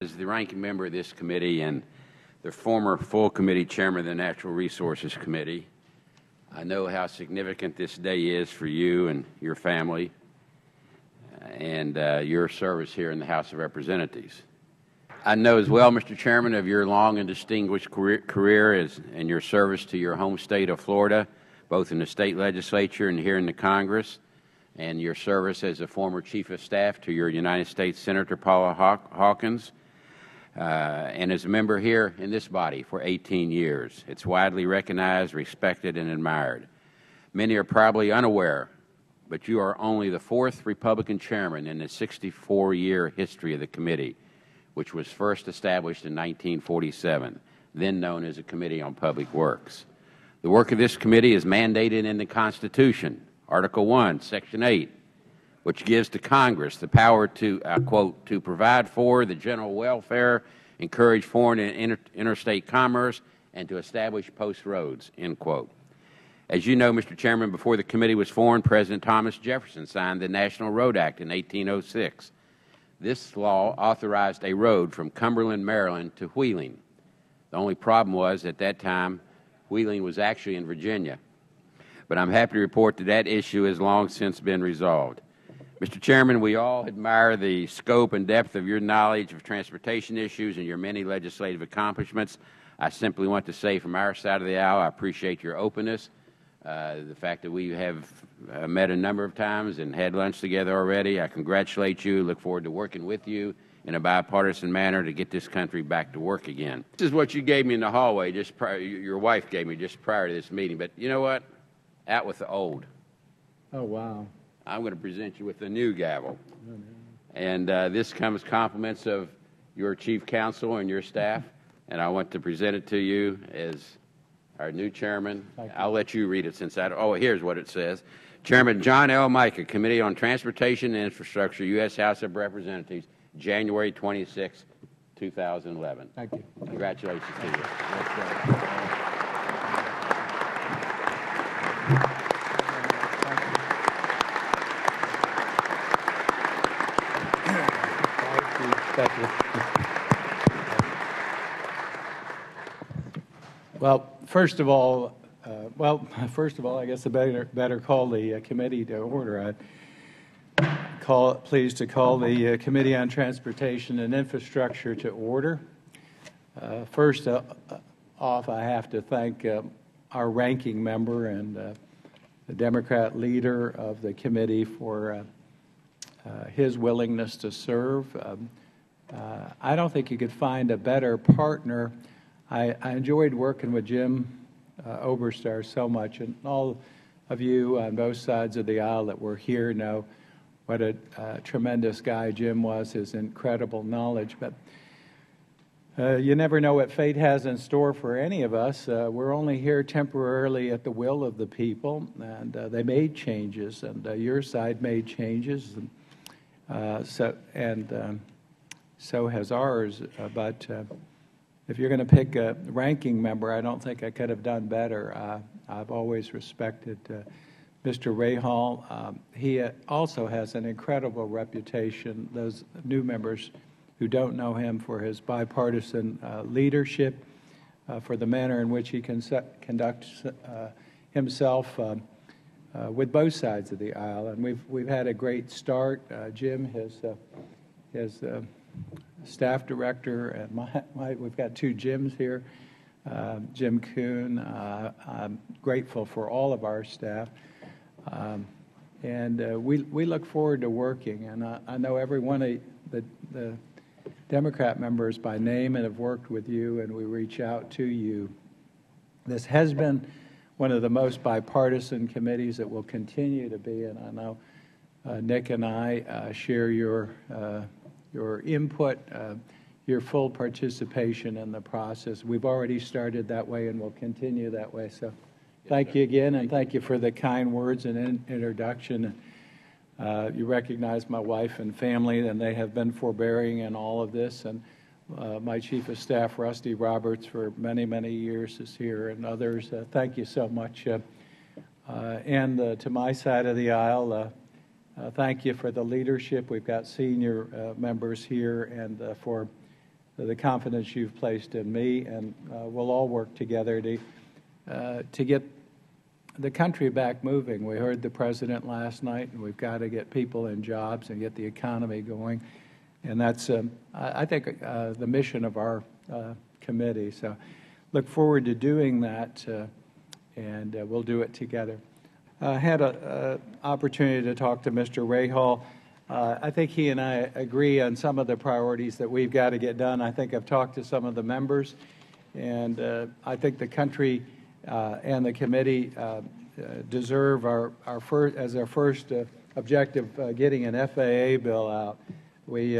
As the ranking member of this committee and the former full committee chairman of the Natural Resources Committee, I know how significant this day is for you and your family and your service here in the House of Representatives. I know as well, Mr. Chairman, of your long and distinguished career and your service to your home state of Florida, both in the state legislature and here in the Congress, and your service as a former Chief of Staff to your United States Senator Paula Hawkins, and as a member here in this body for 18 years. It's widely recognized, respected, and admired. Many are probably unaware, but you are only the fourth Republican chairman in the 64-year history of the committee, which was first established in 1947, then known as the Committee on Public Works. The work of this committee is mandated in the Constitution, Article 1, Section 8, which gives to Congress the power to, quote, to provide for the general welfare, encourage foreign and interstate commerce, and to establish post roads, end quote. As you know, Mr. Chairman, before the committee was formed, President Thomas Jefferson signed the National Road Act in 1806. This law authorized a road from Cumberland, Maryland to Wheeling. The only problem was, at that time, Wheeling was actually in Virginia. But I'm happy to report that that issue has long since been resolved. Mr. Chairman, we all admire the scope and depth of your knowledge of transportation issues and your many legislative accomplishments. I simply want to say from our side of the aisle, I appreciate your openness, the fact that we have met a number of times and had lunch together already. I congratulate you, look forward to working with you in a bipartisan manner to get this country back to work again. This is what you gave me in the hallway, just prior, your wife gave me just prior to this meeting. But you know what? Out with the old. Oh, wow. I'm going to present you with a new gavel. And this comes compliments of your chief counsel and your staff, and I want to present it to you as our new chairman. I'll let you read it since here's what it says. Chairman John L. Mica, Committee on Transportation and Infrastructure, U.S. House of Representatives, January 26, 2011. Thank you. Congratulations to you. Well, first of all, I guess I better call the committee to order. I'm pleased to call the Committee on Transportation and Infrastructure to order. First off, I have to thank our ranking member and the Democrat leader of the committee for his willingness to serve. I don't think you could find a better partner. I enjoyed working with Jim Oberstar so much, and all of you on both sides of the aisle that were here know what a tremendous guy Jim was, his incredible knowledge. But you never know what fate has in store for any of us. We're only here temporarily at the will of the people, and they made changes, and your side made changes, and so has ours. But if you're going to pick a ranking member, I don't think I could have done better. I've always respected Mr. Rahal. He also has an incredible reputation. Those new members who don't know him, for his bipartisan leadership, for the manner in which he conducts himself with both sides of the aisle. And we've had a great start. Jim, his staff director, and we've got two Jims here, Jim Kuhn. I'm grateful for all of our staff. And we look forward to working. And I know every one of the Democrat members by name and have worked with you, and we reach out to you. This has been one of the most bipartisan committees. It will continue to be, and I know Nick and I share your input, your full participation in the process. We've already started that way and will continue that way. So thank you again, and thank you for the kind words and introduction. You recognize my wife and family, and they have been forbearing in all of this. And my Chief of Staff, Rusty Roberts, for many, many years is here, and others. Thank you so much. And to my side of the aisle, thank you for the leadership. We've got senior members here, and for the confidence you've placed in me, and we'll all work together to get the country back moving. We heard the president last night, and we've got to get people in jobs and get the economy going. And that's, I think, the mission of our committee. So look forward to doing that, and we'll do it together. I had an opportunity to talk to Mr. Rahal. I think he and I agree on some of the priorities that we've got to get done. I think I've talked to some of the members, and I think the country and the committee deserve our first objective, getting an FAA bill out. We,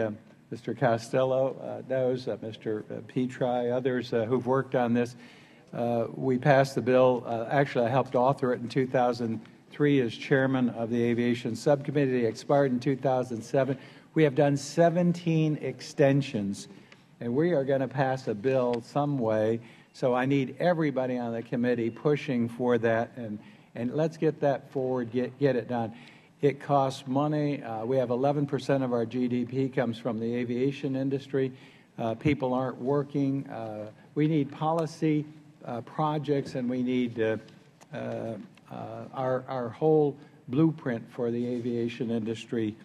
Mr. Costello knows, Mr. Petri, others who've worked on this. We passed the bill. Actually, I helped author it in 2003 as chairman of the Aviation Subcommittee. It expired in 2007. We have done 17 extensions, and we are going to pass a bill some way. So I need everybody on the committee pushing for that, and let's get that forward, get it done. It costs money. We have 11% of our GDP comes from the aviation industry. People aren't working. We need policy projects, and we need our whole blueprint for the aviation industry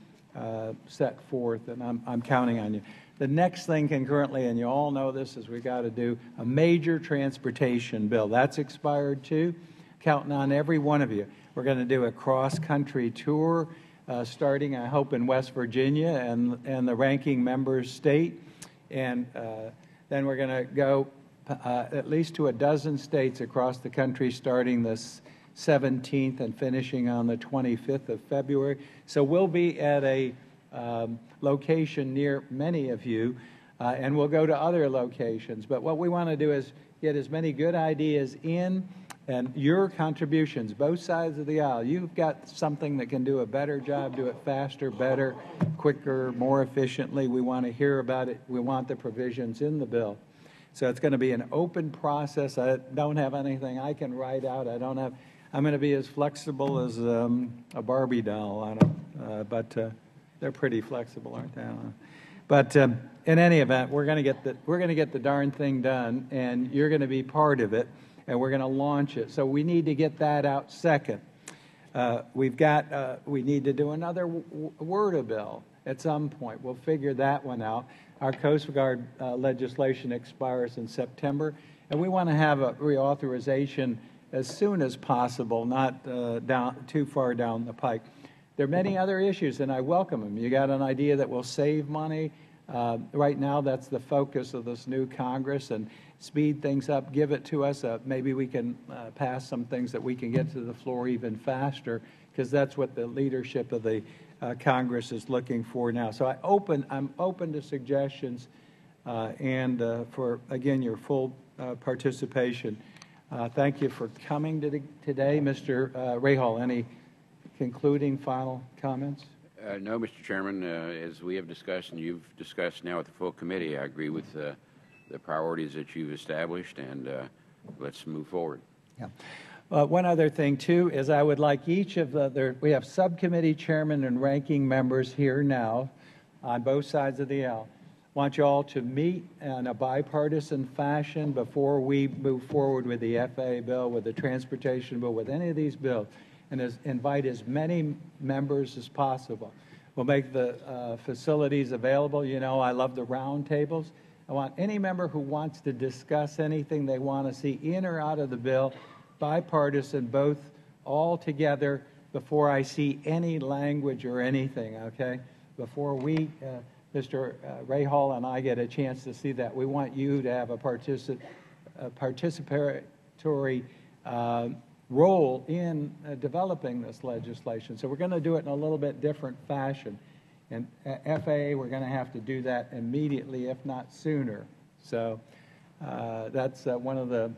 set forth, and I'm counting on you. The next thing concurrently, and you all know this, is we've got to do a major transportation bill. That's expired too. Counting on every one of you. We're going to do a cross-country tour starting, I hope, in West Virginia and the ranking member state. And then we're going to go at least to a dozen states across the country starting this 17th and finishing on the 25th of February. So we'll be at a location near many of you, and we'll go to other locations. But what we want to do is get as many good ideas in, and your contributions, both sides of the aisle. You've got something that can do a better job, do it faster, better, quicker, more efficiently. We want to hear about it. We want the provisions in the bill. So it's going to be an open process. I don't have anything I can write out. I'm going to be as flexible as a Barbie doll on it, but they're pretty flexible, aren't they? But in any event, we're going to get the darn thing done, and you're going to be part of it, and we're going to launch it. So we need to get that out second. We need to do another WRDA bill at some point. We'll figure that one out. Our Coast Guard legislation expires in September, and we want to have a reauthorization as soon as possible, not too far down the pike. There are many other issues, and I welcome them. You got an idea that will save money. Right now, that's the focus of this new Congress, and speed things up, give it to us. Maybe we can pass some things that we can get to the floor even faster, because that's what the leadership of the Congress is looking for now. So I'm open to suggestions and for, again, your full participation. Thank you for coming today. Mr. Rahal, any concluding final comments? No, Mr. Chairman. As we have discussed and you've discussed now with the full committee, I agree with the priorities that you've established, and let's move forward. Yeah. One other thing, too, is I would like each of we have subcommittee chairmen and ranking members here now on both sides of the aisle. I want you all to meet in a bipartisan fashion before we move forward with the FAA bill, with the transportation bill, with any of these bills, and invite as many members as possible. We'll make the facilities available. You know, I love the round tables. I want any member who wants to discuss anything they want to see in or out of the bill, bipartisan, both all together, before I see any language or anything, okay? Before we, Mr. Rahal and I get a chance to see that, we want you to have a participatory role in developing this legislation. So we're going to do it in a little bit different fashion. And FAA, we're going to have to do that immediately, if not sooner. So that's one of the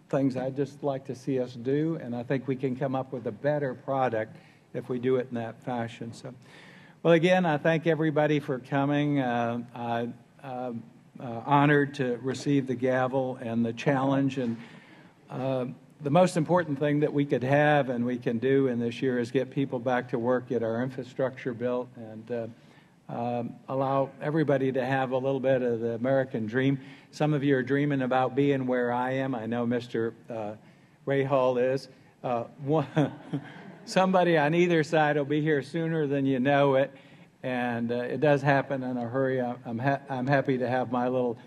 things I'd just like to see us do, and I think we can come up with a better product if we do it in that fashion. So, well, again, I thank everybody for coming. I'm honored to receive the gavel and the challenge, and the most important thing that we could have and we can do in this year is get people back to work, get our infrastructure built, and allow everybody to have a little bit of the American dream. Some of you are dreaming about being where I am. I know Mr. Ray Hall is. Somebody on either side will be here sooner than you know it, and it does happen in a hurry. I'm happy to have my little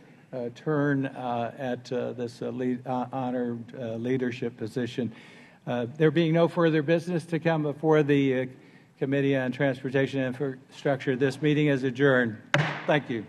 turn at this honored leadership position. There being no further business to come before the Committee on Transportation and Infrastructure, this meeting is adjourned. Thank you.